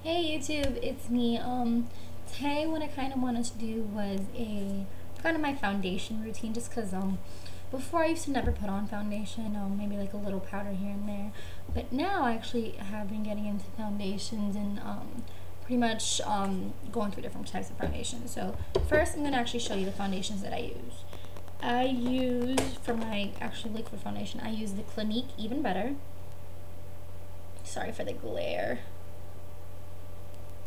Hey YouTube, it's me. Today what I kind of wanted to do was a kind of my foundation routine, just cause before I used to never put on foundation, maybe like a little powder here and there, but now I actually have been getting into foundations and pretty much going through different types of foundations. So first I'm gonna actually show you the foundations that I use. I use for my actually liquid foundation, I use the Clinique Even Better. Sorry for the glare.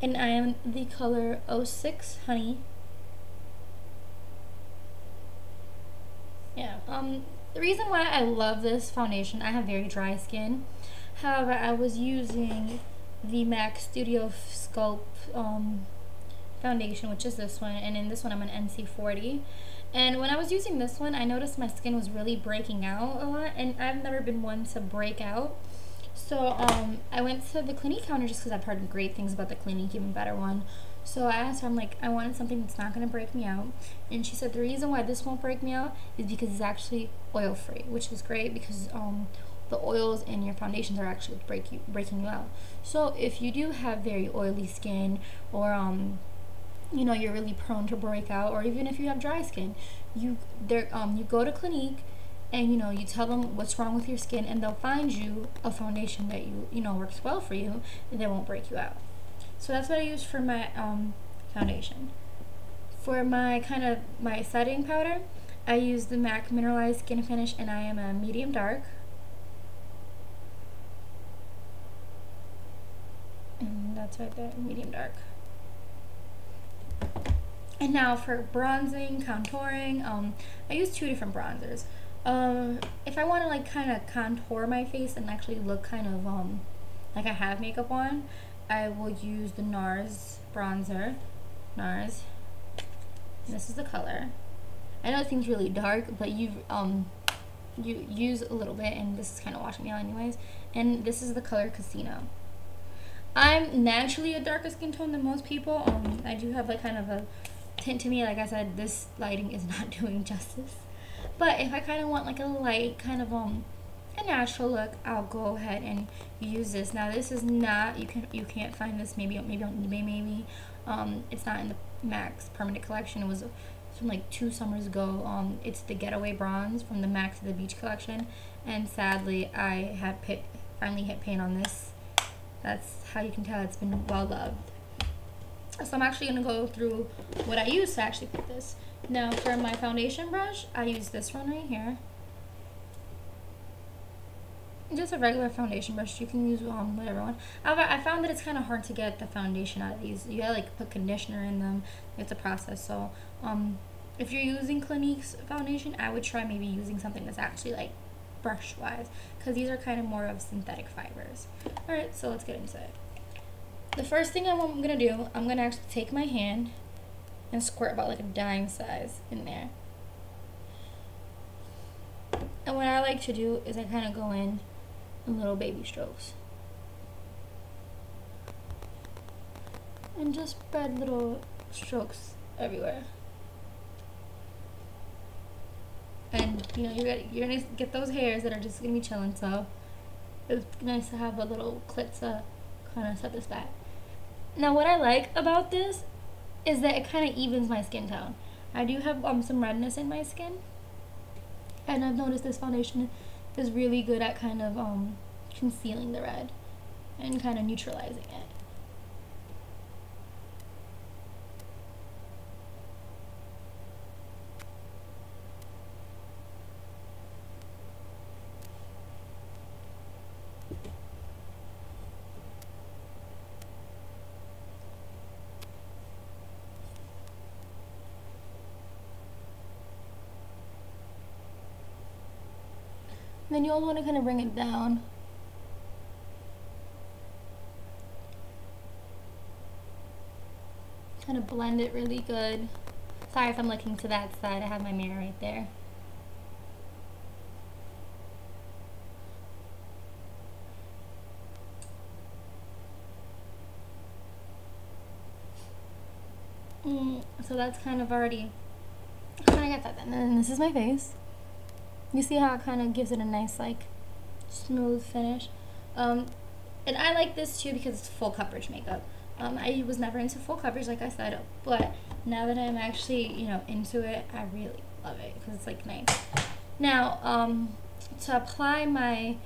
And I am the color 06 Honey. Yeah, the reason why I love this foundation, I have very dry skin. However, I was using the MAC Studio Sculpt foundation, which is this one, and in this one I'm an NC40. And when I was using this one, I noticed my skin was really breaking out a lot, and I've never been one to break out. So I went to the Clinique counter just because I've heard great things about the Clinique Even Better one. So I asked her, I'm like, I wanted something that's not going to break me out. And she said the reason why this won't break me out is because it's actually oil free, which is great because the oils in your foundations are actually breaking you out. So if you do have very oily skin, or you know, you're really prone to breakout, or even if you have dry skin, you go to Clinique and you tell them what's wrong with your skin, and they'll find you a foundation that you know works well for you and that won't break you out. So that's what I use for my foundation. For my my setting powder, I use the MAC Mineralized Skin Finish, and I am a medium dark. And that's right there, medium dark. And now for bronzing, contouring, I use two different bronzers. If I want to like kind of contour my face and actually look kind of like I have makeup on, I will use the NARS bronzer. NARS. And this is the color. I know it seems really dark, but you use a little bit, and this is kind of washing me out anyways. And this is the color Casino. I'm naturally a darker skin tone than most people. I do have like kind of a tint to me. Like I said, this lighting is not doing justice. But if I kind of want like a light, kind of a natural look, I'll go ahead and use this. Now this is not, you can't find this maybe on eBay. It's not in the MAC's permanent collection. It was from like 2 summers ago. It's the Getaway Bronze from the MAC to the Beach collection, and sadly I have finally hit paint on this. That's how you can tell it's been well loved. So I'm actually going to go through what I use to actually put this. Now for my foundation brush, I use this one right here. Just a regular foundation brush. You can use whatever one. However, I found that it's kind of hard to get the foundation out of these. You gotta like put conditioner in them. It's a process. So if you're using Clinique's foundation, I would try maybe using something that's actually like brush wise, because these are kind of more of synthetic fibers. Alright, so let's get into it. The first thing I'm gonna do, I'm gonna actually take my hand and squirt about like a dime size in there. And what I like to do is I kind of go in little baby strokes and just spread little strokes everywhere. And you're gonna get those hairs that are just gonna be chilling, so it's nice to have a little clip to kind of set this back. Now what I like about this is that it kind of evens my skin tone. I do have some redness in my skin, and I've noticed this foundation is really good at kind of concealing the red and kind of neutralizing it. Then you'll want to kind of bring it down. Kind of blend it really good. Sorry if I'm looking to that side. I have my mirror right there. So that's kind of already, I got that then. And then this is my face. You see how it kind of gives it a nice like smooth finish. And I like this too because it's full coverage makeup. I was never into full coverage, like I said, but now that I'm actually, into it, I really love it because it's like nice. Now, to apply my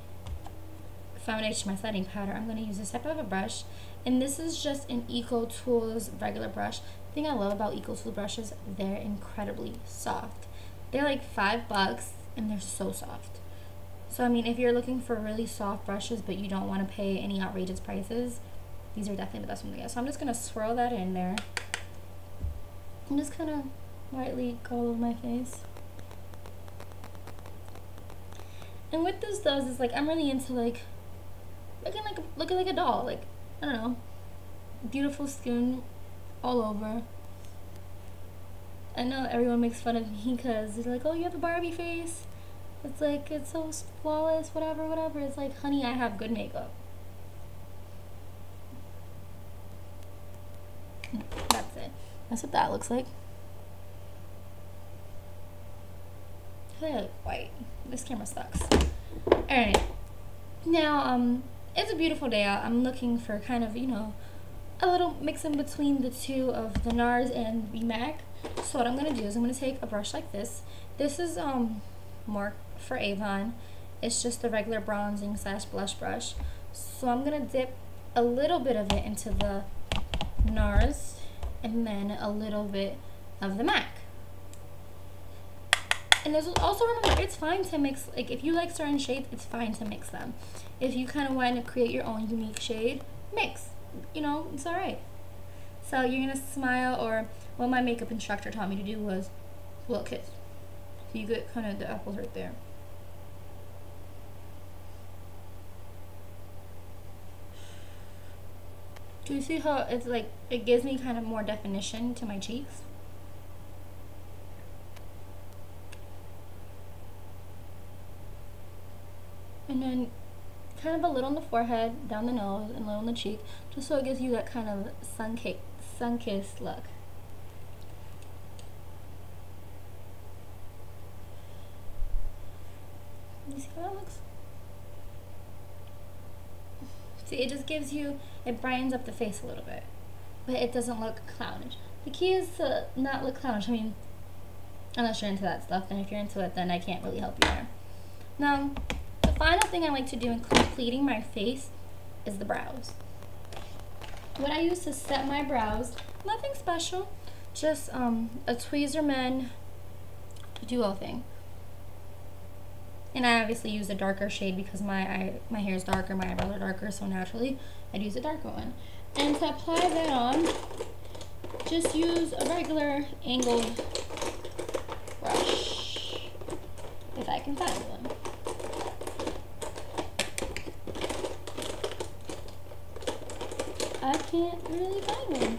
foundation, my setting powder, I'm going to use this type of a brush, and this is just an Eco Tools regular brush. The thing I love about Eco Tool brushes, they're incredibly soft. They're like $5 and they're so soft. So I mean, if you're looking for really soft brushes but you don't want to pay any outrageous prices, these are definitely the best one to get. So I'm just going to swirl that in there and just kind of lightly go over my face. And what this does is, like, I'm really into like looking like a doll, like, I don't know, beautiful skin all over. I know everyone makes fun of me because they're like, oh, you have a Barbie face. It's like, it's so flawless, whatever. It's like, honey, I have good makeup. That's it. That's what that looks like. I look white. This camera sucks. Alright. Now, it's a beautiful day out. I'm looking for kind of, a little mix in between the two of the NARS and the MAC. So what I'm going to do is I'm going to take a brush like this. This is more for Avon. It's just the regular bronzing / blush brush. So I'm going to dip a little bit of it into the NARS and then a little bit of the MAC. And there's also, remember, it's fine to mix, like, if you like certain shades, it's fine to mix them. If you kind of want to create your own unique shade, mix. It's alright. So you're going to smile, or what my makeup instructor taught me to do was a little kiss. So you get kind of the apples right there. Do you see how it's like, it gives me kind of more definition to my cheeks? And then kind of a little on the forehead, down the nose, and a little on the cheek, just so it gives you that kind of sun-kissed look. You see how that looks? See, it just gives you, it brightens up the face a little bit, but it doesn't look clownish. The key is to not look clownish. I mean, unless you're into that stuff, and if you're into it, then I can't really help you there. Now, the final thing I like to do in completing my face is the brows. What I use to set my brows, nothing special, just a Tweezerman duo thing. And I obviously use a darker shade because my hair is darker, my eyebrows are darker, so naturally I'd use a darker one. And to apply that on, just use a regular angled brush, if I can find one. I can't really find one.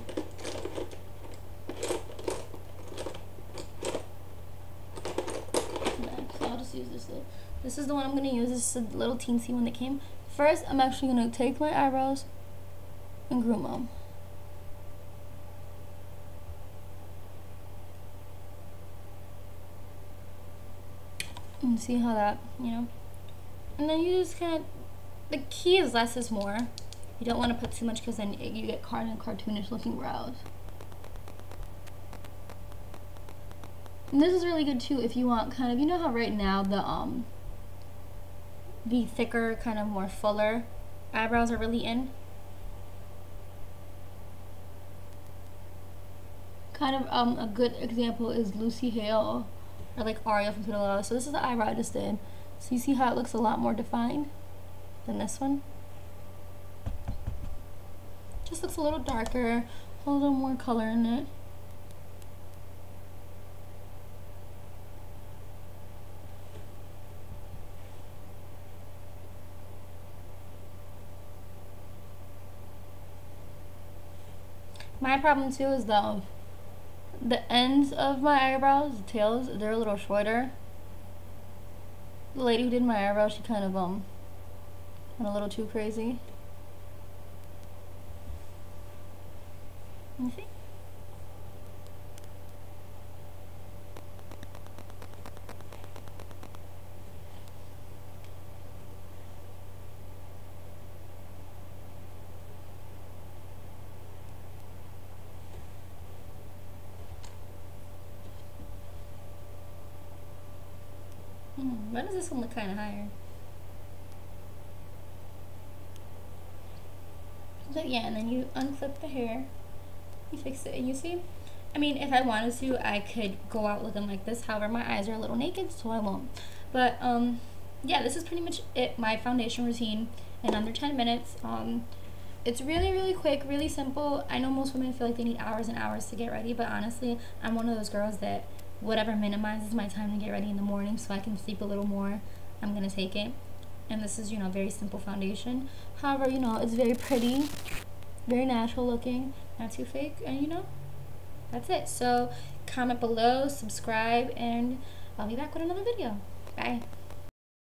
So I'll just use this little. This is the one I'm going to use. This is a little teensy one that came. First, I'm actually going to take my eyebrows and groom them. And see how that, And then you just kind of, the key is less is more. You don't want to put too much because then you get cartoonish looking brows. And this is really good too if you want kind of, how right now the thicker, kind of more fuller eyebrows are really in. Kind of a good example is Lucy Hale or like Aria from Cinderella. So this is the eyebrow I just did. So you see how it looks a lot more defined than this one? Just looks a little darker, a little more color in it. My problem too is the ends of my eyebrows, the tails, they're a little shorter. The lady who did my eyebrows, she kind of went a little too crazy. You see? Why does this one look kind of higher? But yeah, and then you unclip the hair, you fix it, and you see, I mean, if I wanted to, I could go out looking like this. However, my eyes are a little naked, so I won't. But yeah, this is pretty much it, my foundation routine in under 10 minutes. It's really, really quick, really simple. I know most women feel like they need hours and hours to get ready, but honestly, I'm one of those girls that whatever minimizes my time to get ready in the morning so I can sleep a little more, I'm gonna take it. And this is, you know, very simple foundation. However, you know, it's very pretty, very natural looking, not too fake, and you know, that's it. So comment below, subscribe, and I'll be back with another video. Bye.